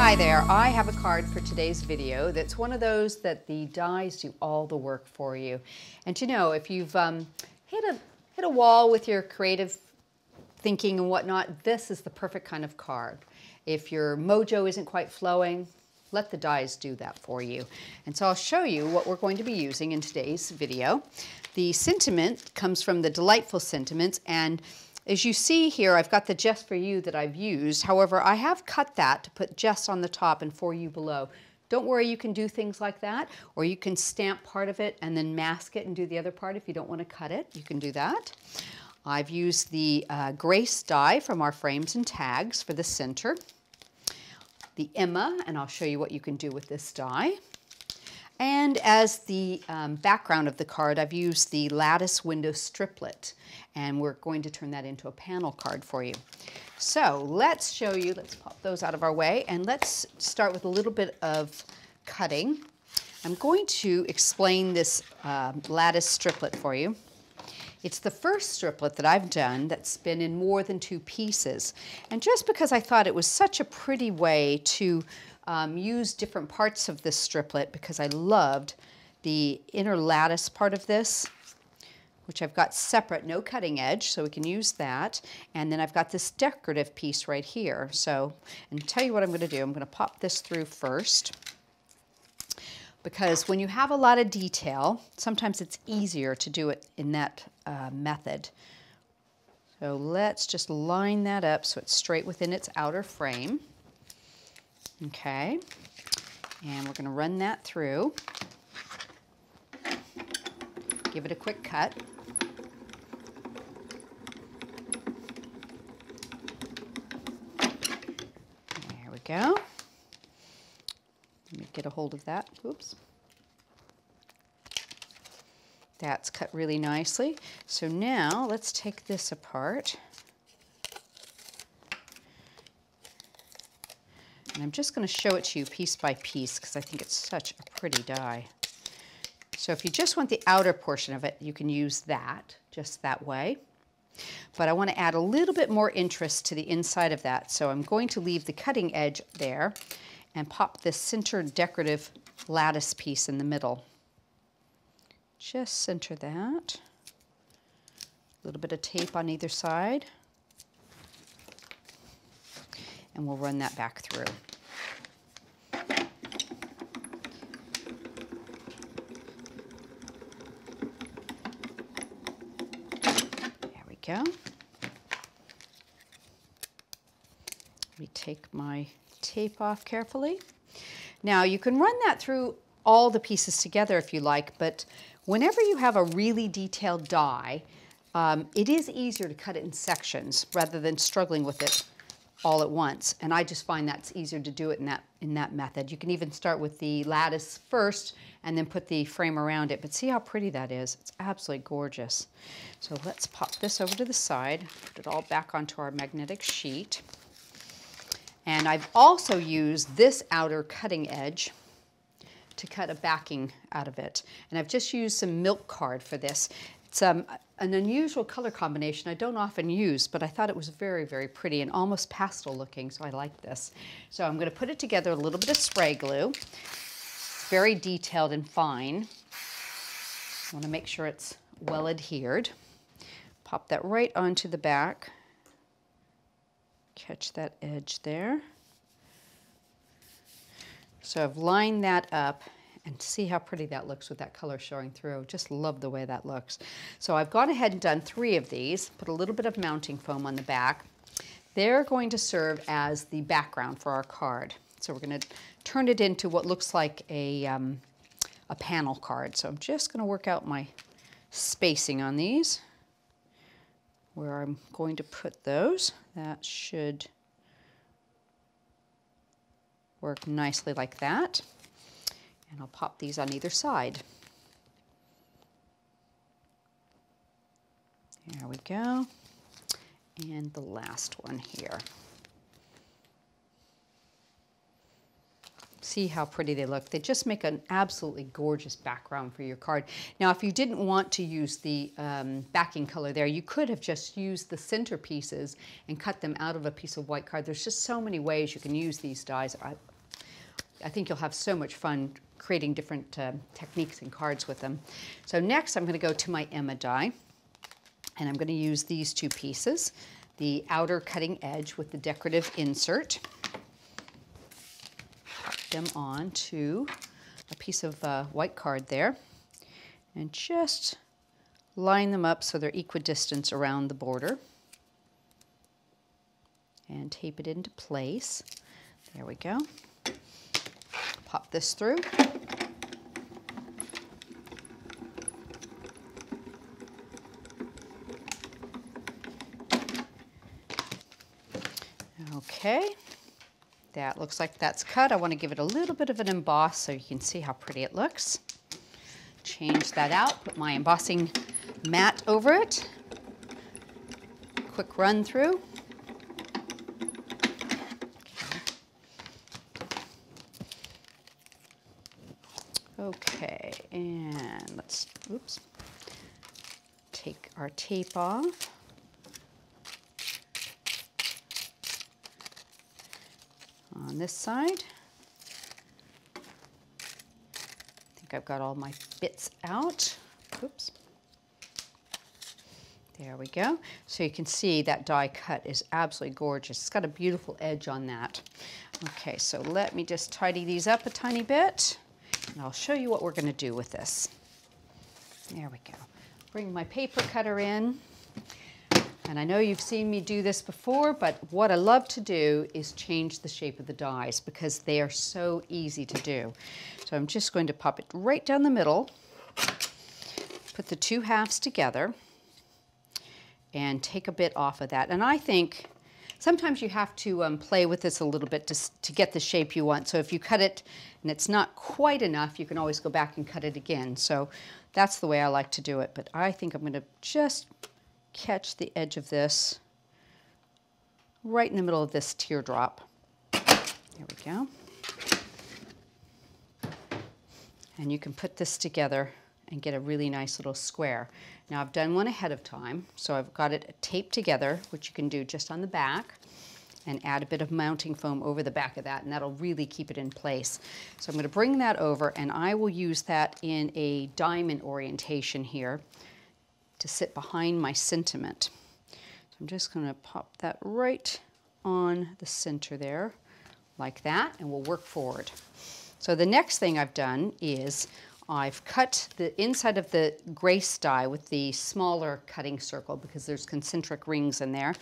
Hi there, I have a card for today's video that's one of those that the dies do all the work for you. And you know, if you've hit a wall with your creative thinking and whatnot, this is the perfect kind of card. If your mojo isn't quite flowing, let the dies do that for you. And so I'll show you what we're going to be using in today's video. The sentiment comes from the Delightful Sentiments, and as you see here, I've got the Just For You that I've used. However, I have cut that to put Just on the top and For You below. Don't worry, you can do things like that, or you can stamp part of it and then mask it and do the other part if you don't want to cut it. You can do that. I've used the Grace die from our Frames and Tags for the center. The Emma, and I'll show you what you can do with this die. And as the background of the card, I've used the Lattice Window Striplet, and we're going to turn that into a panel card for you. So let's show you, let's pop those out of our way, and let's start with a little bit of cutting. I'm going to explain this lattice striplet for you. It's the first striplet that I've done that's been in more than 2 pieces. And just because I thought it was such a pretty way to use different parts of this striplet, because I loved the inner lattice part of this, which I've got separate, no cutting edge, so we can use that. And then I've got this decorative piece right here. So, and tell you what I'm going to do. I'm going to pop this through first, because when you have a lot of detail, sometimes it's easier to do it in that method. So let's just line that up so it's straight within its outer frame. Okay, and we're going to run that through. Give it a quick cut. There we go. Let me get a hold of that. Oops. That's cut really nicely. So now let's take this apart. And I'm just going to show it to you piece by piece because I think it's such a pretty die. So if you just want the outer portion of it, you can use that, just that way. But I want to add a little bit more interest to the inside of that. So I'm going to leave the cutting edge there and pop this center decorative lattice piece in the middle. Just center that. A little bit of tape on either side. And we'll run that back through. There we go. Let me take my tape off carefully. Now you can run that through all the pieces together if you like, but whenever you have a really detailed die, it is easier to cut it in sections rather than struggling with it all at once, and I just find that's easier to do it in that method. You can even start with the lattice first and then put the frame around it, but see how pretty that is? It's absolutely gorgeous. So let's pop this over to the side, put it all back onto our magnetic sheet. And I've also used this outer cutting edge to cut a backing out of it. And I've just used some milk card for this. It's an unusual color combination I don't often use, but I thought it was very, very pretty and almost pastel looking, so I like this. So I'm going to put it together, a little bit of spray glue. Very detailed and fine. I want to make sure it's well adhered. Pop that right onto the back. Catch that edge there. So I've lined that up. And see how pretty that looks with that color showing through. Just love the way that looks. So I've gone ahead and done 3 of these, put a little bit of mounting foam on the back. They're going to serve as the background for our card. So we're going to turn it into what looks like a panel card. So I'm just going to work out my spacing on these, where I'm going to put those. That should work nicely like that. And I'll pop these on either side. There we go. And the last one here. See how pretty they look. They just make an absolutely gorgeous background for your card. Now, if you didn't want to use the backing color there, you could have just used the center pieces and cut them out of a piece of white card. There's just so many ways you can use these dies. I think you'll have so much fun creating different techniques and cards with them. So next I'm going to go to my Emma die, and I'm going to use these two pieces, the outer cutting edge with the decorative insert. Pop them onto a piece of white card there, and just line them up so they're equidistant around the border, and tape it into place. There we go. Pop this through. Okay, that looks like that's cut. I want to give it a little bit of an emboss so you can see how pretty it looks. Change that out, put my embossing mat over it. Quick run through. Okay, and let's, oops, take our tape off. On this side, I think I've got all my bits out. Oops. There we go. So you can see that die cut is absolutely gorgeous. It's got a beautiful edge on that. Okay, so let me just tidy these up a tiny bit, and I'll show you what we're going to do with this. There we go. Bring my paper cutter in. And I know you've seen me do this before, but what I love to do is change the shape of the dies because they are so easy to do. So I'm just going to pop it right down the middle, put the two halves together, and take a bit off of that. And I think sometimes you have to play with this a little bit to get the shape you want. So if you cut it and it's not quite enough, you can always go back and cut it again. So that's the way I like to do it. But I think I'm going to just catch the edge of this right in the middle of this teardrop. There we go. And you can put this together and get a really nice little square. Now I've done one ahead of time, so I've got it taped together, which you can do just on the back, and add a bit of mounting foam over the back of that, and that'll really keep it in place. So I'm going to bring that over, and I will use that in a diamond orientation here to sit behind my sentiment. So I'm just going to pop that right on the center there, like that, and we'll work forward. So the next thing I've done is I've cut the inside of the grace die with the smaller cutting circle because there's concentric rings in there.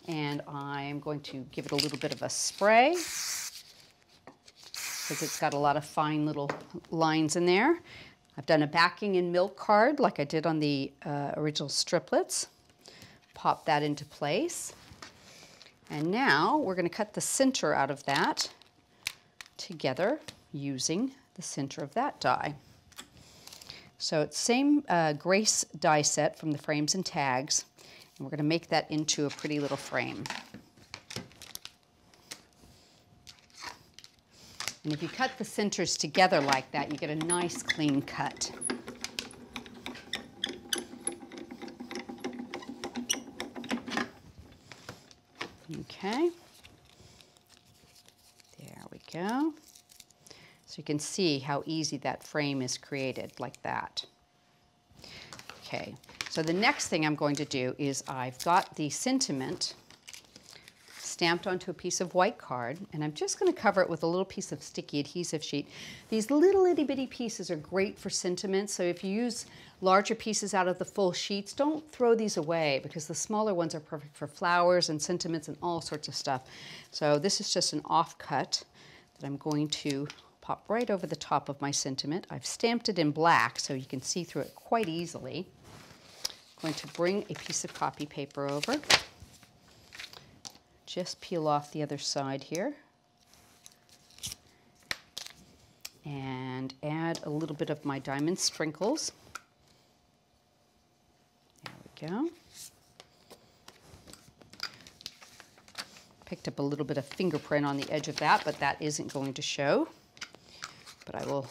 And I'm going to give it a little bit of a spray because it's got a lot of fine little lines in there. I've done a backing in milk card like I did on the original striplets. Pop that into place. And now we're going to cut the center out of that together using the center of that die. So it's same Grace die set from the frames and tags, and we're going to make that into a pretty little frame. And if you cut the centers together like that, you get a nice clean cut. Okay, there we go. So you can see how easy that frame is created like that. Okay, so the next thing I'm going to do is I've got the sentiment stamped onto a piece of white card, and I'm just going to cover it with a little piece of sticky adhesive sheet. These little itty bitty pieces are great for sentiments, so if you use larger pieces out of the full sheets, don't throw these away because the smaller ones are perfect for flowers and sentiments and all sorts of stuff. So this is just an offcut that I'm going to pop right over the top of my sentiment. I've stamped it in black so you can see through it quite easily. I'm going to bring a piece of copy paper over. Just peel off the other side here and add a little bit of my diamond sprinkles. There we go. Picked up a little bit of fingerprint on the edge of that, but that isn't going to show. But I will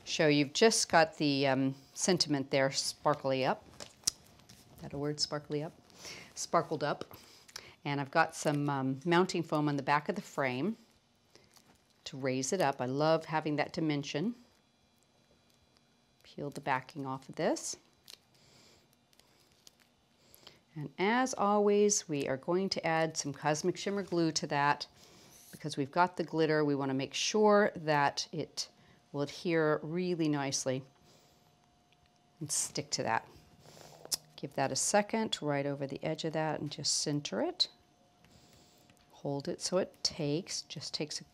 show you've just got the sentiment there sparkly up. Is that a word, sparkly up? Sparkled up. And I've got some mounting foam on the back of the frame to raise it up. I love having that dimension. Peel the backing off of this. And as always, we are going to add some Cosmic Shimmer glue to that because we've got the glitter. We want to make sure that it will adhere really nicely and stick to that. Give that a second right over the edge of that and just center it. Hold it so it just takes a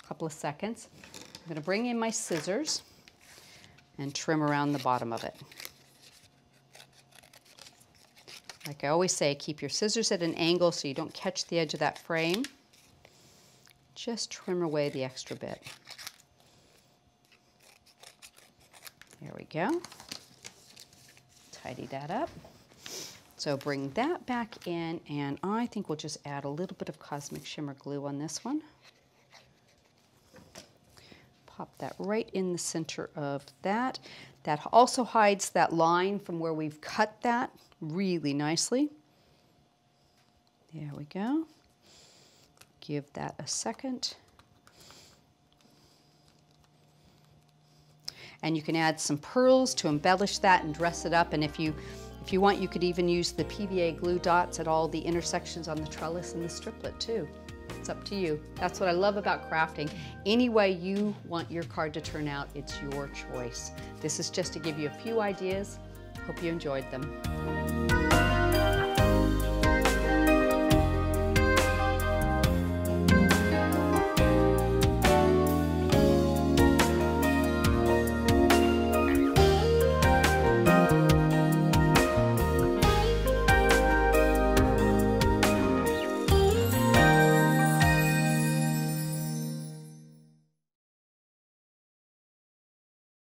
couple of seconds. I'm going to bring in my scissors and trim around the bottom of it. Like I always say, keep your scissors at an angle so you don't catch the edge of that frame. Just trim away the extra bit. There we go. Tidy that up. So bring that back in, and I think we'll just add a little bit of Cosmic Shimmer glue on this one. Pop that right in the center of that. That also hides that line from where we've cut that really nicely. There we go. Give that a second. And you can add some pearls to embellish that and dress it up. And if you want, you could even use the PVA glue dots at all the intersections on the trellis and the striplet too. It's up to you. That's what I love about crafting. Any way you want your card to turn out, it's your choice. This is just to give you a few ideas. Hope you enjoyed them.